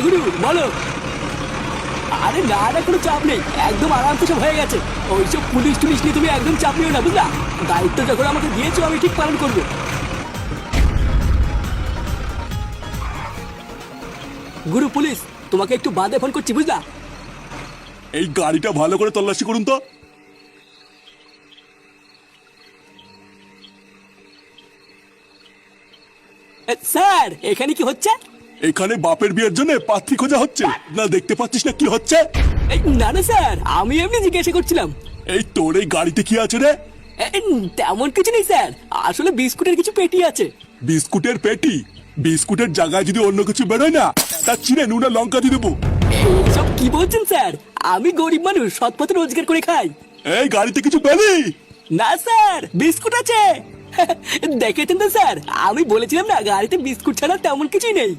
গুরু বলো। আরে না না, কোনো চাপ নেই, একদম আরামসে সব হয়ে গেছে। ওইসব পুলিশ টুলিশ নিয়ে তুমি একদম চাপ নিও না, বুঝলা? দায়িত্ব যখন আমাকে দিয়েছো আমি ঠিক পালন করবো। গুরু পুলিশ তোমাকে একটু বাদে ফোন করছি, বুঝলা? এই গাড়িটা ভালো করে তল্লাশি করুন তো। স্যার এখানে কি হচ্ছে? এখানে বাপের বিয়ের জন্য পাত্রী খোঁজা হচ্ছে না, দেখতে পাচ্ছিস না কি হচ্ছে? না না স্যার, আমি এমনি জিজ্ঞাসা করছিলাম। এই তোর এই গাড়িতে কি আছে রে? তেমন কিছু নেই স্যার, আসলে বিস্কুটের কিছু পেটি আছে। বিস্কুটের পেটি? বিস্কুটের জায়গায় যদি অন্য কিছু বেরোয় না, তার চিনে নুনা লঙ্কা দিয়ে দেবো। এইসব কি বলছেন স্যার? আমি গরিব মানুষ, সৎ পথে রোজগার করে খাই। এই গাড়িতে কিছু পেলি? না স্যার, বিস্কুট আছে। দেখেছেন তো স্যার, আমি বলেছিলাম না গাড়িতে বিস্কুট ছাড়া তেমন কিছুই নেই।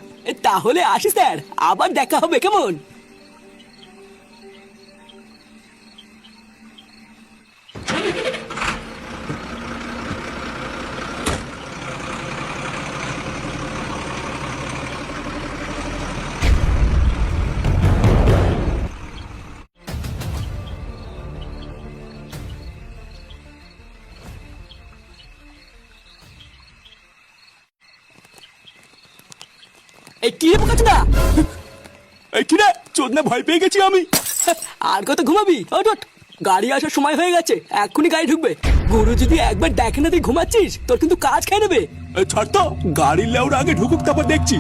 তাহলে আসি স্যার, আবার দেখা হবে, কেমন? এই কি রে বোকাচোদা? এই কি রে, চোদনা ভয় পেয়ে গেছি আমি। আর কত ঘুমাবি? ওঠ ওঠ, গাড়ি আসার সময় হয়ে গেছে, এক্ষুনি গাড়ি ঢুকবে। গুরু যদি একবার দেখে না তুই ঘুমাচ্ছিস, তোর কিন্তু কাজ খেয়ে নেবে। ছাড় তো, গাড়ির লেউরা আগে ঢুকুক তারপর দেখছি।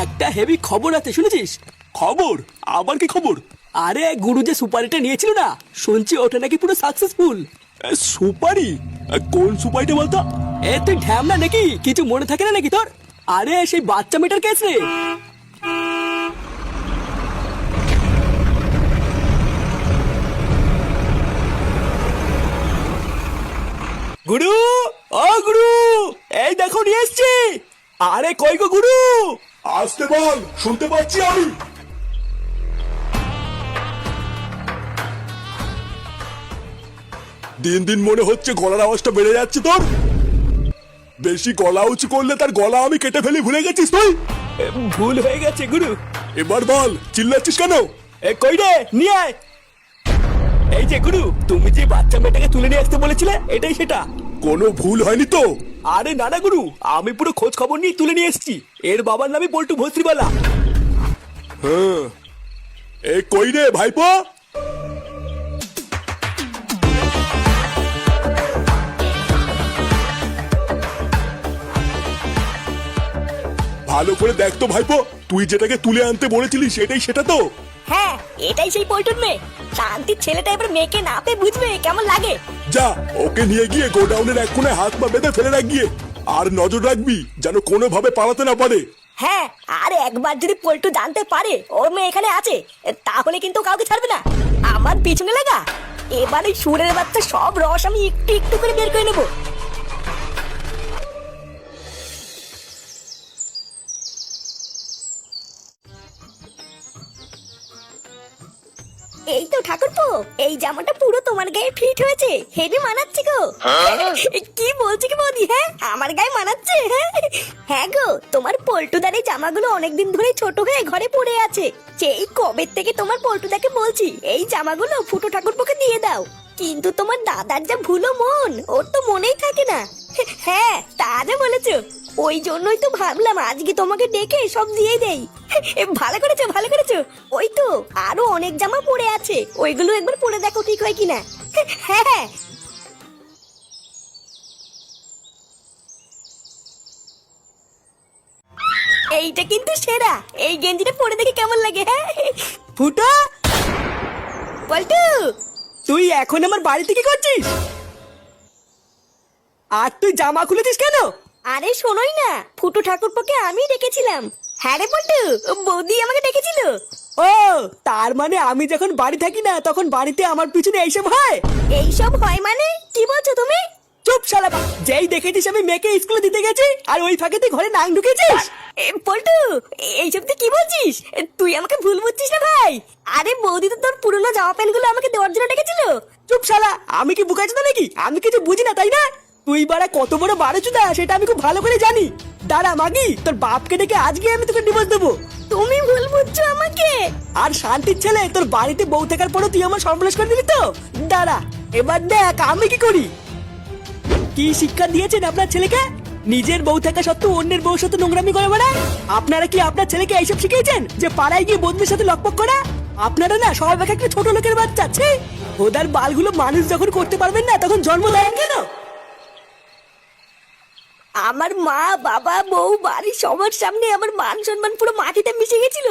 একটা হেভি খবর আছে, শুনেছিস? খবর? আবার কি খবর? আরে গুরু যে সুপারিটা নিয়েছিল না, শুনছি ওটা নাকি পুরো সাকসেসফুল। সুপারি? কোন সুপারিটা বলতো? তুই ঢ্যামনা নাকি, কিছু মনে থাকে না নাকি তোর? আরে সেই বাচ্চা মেয়েটার কেস রে। গুরু, ও গুরু, এই দেখো নিয়ে এসছি। আরে কই গো গুরু? আসতে বল, শুনতে পাচ্ছি আমি। দিন দিন মনে হচ্ছে গলার আওয়াজটা বেড়ে যাচ্ছে তোর। বেশি গলা উঁচু করলে তার গলা আমি কেটে ফেলি, ভুলে গেছিস তুই? ভুল হয়ে গেছে গুরু। এবার বল, চিল্লাচ্ছিস কেন? কই রে, নিয়ে আয়। এই যে গুরু, তুমি যে বাচ্চা মেয়েটাকে তুলে নিয়ে আসতে বলেছিলে, এটাই সেটা। কোনো ভুল হয়নি তো? আরে না না গুরু, আমি পুরো খোঁজ খবর নিয়ে তুলে নিয়ে এসেছি। এর বাবার নামই পল্টু ভস্ত্রীবালা। হ্যাঁ, এ কই রে ভাইপো? ভালো করে দেখ তো ভাইপো, তুই যেটাকে তুলে আনতে বলেছিলি সেটাই সেটা তো? হ্যাঁ, এটাই সেই পল্টুর মেয়ে। শান্তির ছেলেটা এবার মেয়েকে না পেয়ে বুঝবে কেমন লাগে। যা, ওকে নিয়ে গিয়ে গোডাউনের এক কোণে হাত পা বেঁধে ফেলে রাখ গিয়ে। আর নজর রাখবি যেন কোনোভাবে পালাতে না পারে। হ্যাঁ, আর একবার যদি পল্টু জানতে পারে ওর মেয়ে এখানে আছে, তাহলে কিন্তু কাউকে ছাড়বে না। আমার পিছনে লাগা, এবার এই সুরের বাচ্চা সব রস আমি একটু একটু করে বের করে নেবো। এই তো ঠাকুরপো, এই জামাটা পুরো তোমার গায়ে ফিট হয়েছে, হেভি মানাচ্ছে গো। কি বলছি কি বৌদি? হ্যাঁ, আমার গায়ে মানাচ্ছে। হ্যাঁ গো, তোমার পল্টুদার এই জামাগুলো অনেকদিন ধরে ছোট হয়ে ঘরে পড়ে আছে। সেই কবে থেকে তোমার পল্টুদাকে বলছি এই জামাগুলো ফুটো ঠাকুরপোকে দিয়ে দাও, কিন্তু তোমার দাদার যা ভুলো মন, ওর তো মনেই থাকে না। হ্যাঁ, তা যা বলেছো, ওই জন্যই তো ভাবলাম আজকে তোমাকে ডেকে সব দিয়ে দেই। ভালো করেছো, ভালো করেছো। ওই তো আরো অনেক জামা পড়ে আছে, ওইগুলো একবার পরে দেখো ঠিক হয় কিনা। হ্যাঁ হ্যাঁ, এইটা কিন্তু সেরা। এই গেঞ্জিটা পরে দেখি কেমন লাগে। হ্যাঁ ফুটা, পল্টু, তুই এখন আমার বাড়িতে কি করছিস? আর তুই জামা খুলেছিস কেন? আরে শোনোই না, ফুটু ঠাকুরপোকে আমি ডেকেছিলাম। হ্যাঁ রে পল্টু, বৌদি আমাকে ডেকেছিল। ও, তার মানে আমি যখন বাড়ি থাকি না তখন বাড়িতে আমার পিছনে এইসব হয়? এইসব হয় মানে কি বলছো তুমি? চুপ শালা, যেই দেখেছিস আমি মেয়েকে স্কুলে দিতে গেছি আর ওই ফাঁকে তুই ঘরে নাং ঢুকেছিস। পল্টু, এইসব তুই কি বলছিস? তুই আমাকে ভুল বুঝছিস না ভাই। আরে বৌদি তো তোর পুরনো জামা প্যান্ট গুলো আমাকে দেওয়ার জন্য ডেকেছিল। চুপ শালা, আমি কি বুকাচ্ছি নাকি? আমি কিছু বুঝি না তাই না? তুই বাড়া কত বড় বারোচুদা সেটা আমি খুব ভালো করে জানি। দাঁড়া মাগি, তোর বাপকে ডেকে আজকে আমি তোকে ডিভোর্স দেবো। তুমি ভুল বুঝছো আমাকে। আর শান্তির ছেলে, তোর বাড়িতে বউ থাকার পরও তুই আমার সর্বনাশ করে দিবি তো? দাঁড়া, এবার দেখ আমি কি করি। কি শিক্ষা দিয়েছেন আপনার ছেলেকে? নিজের বউ থাকা সত্ত্বেও অন্যের বউর সাথে নোংরামি করে বেড়ায়। আপনারা কি আপনার ছেলেকে এইসব শিখিয়েছেন যে পাড়ায় গিয়ে বন্ধুদের সাথে লকপক করা? আপনারা না সব এক একটা ছোট লোকের বাচ্চা। ছি, ওদের বালগুলো মানুষ যখন করতে পারবেন না তখন জন্ম দেয় কেন? আমার মা বাবা বউ বাড়ির সবার সামনে আমার মান সম্মান পুরো মাটিতে মিশে গেছিল।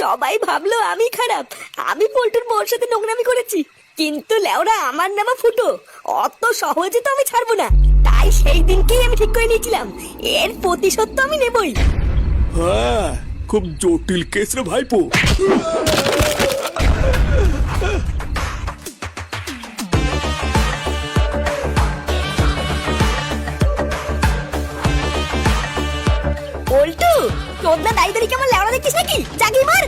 সবাই ভাবলো আমি খারাপ, আমি পল্টুর বউর সাথে নোংরামি করেছি। কিন্তু লেওরা আমার নামা ফুটো, অত সহজে তো আমি ছাড়বো না। তাই সেই দিনকেই আমি ঠিক করে নিয়েছিলাম এর প্রতিশোধ তো আমি নেবই। হ্যাঁ, খুব জটিল কেস রে ভাইপো। পল্টু, তোর না দায়ী দাঁড়িয়ে কেমন লেওরা দেখিস নাকি? জাগি মার।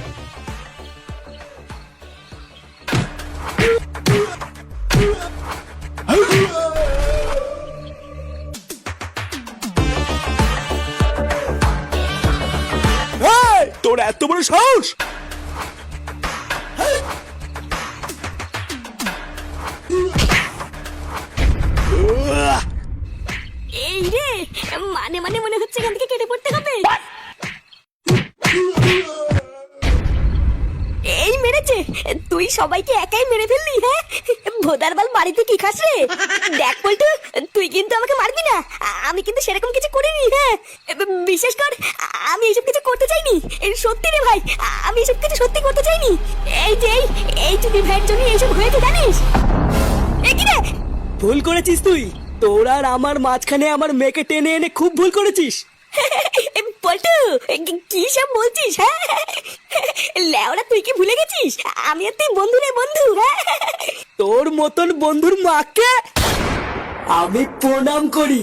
এই, তোর এত বড় সাহস! এই রে, মানে মানে মনে হচ্ছে এখান থেকে কেটে পড়তে হবে। এই মেরেছে, তুই সবাইকে একাই মেরে ফেললি? হ্যাঁ, ভোদার বাল বাড়িতে কি খাস রে? দেখ পল্টু, তুই কিন্তু আমাকে মারবি না। আমি কিন্তু সেরকম কিছু করিনি। হ্যাঁ, বিশেষ কর আমি এসব কিছু করতে চাইনি। সত্যি রে ভাই, আমি এসব কিছু সত্যি করতে চাইনি। এই যে এই চুদি ভাইয়ের জন্য এইসব হয়েছে জানিস? এ কি রে? ভুল করেছিস তুই। তোর আর আমার মাঝখানে আমার মেয়েকে টেনে এনে খুব ভুল করেছিস। পল্টু, কি সব বলছিস? হ্যাঁ, লেওরা তুই কি ভুলে গেছিস আমি আর তুই বন্ধু রে বন্ধু? হ্যাঁ, তোর মতন বন্ধুর মাকে আমি প্রণাম করি।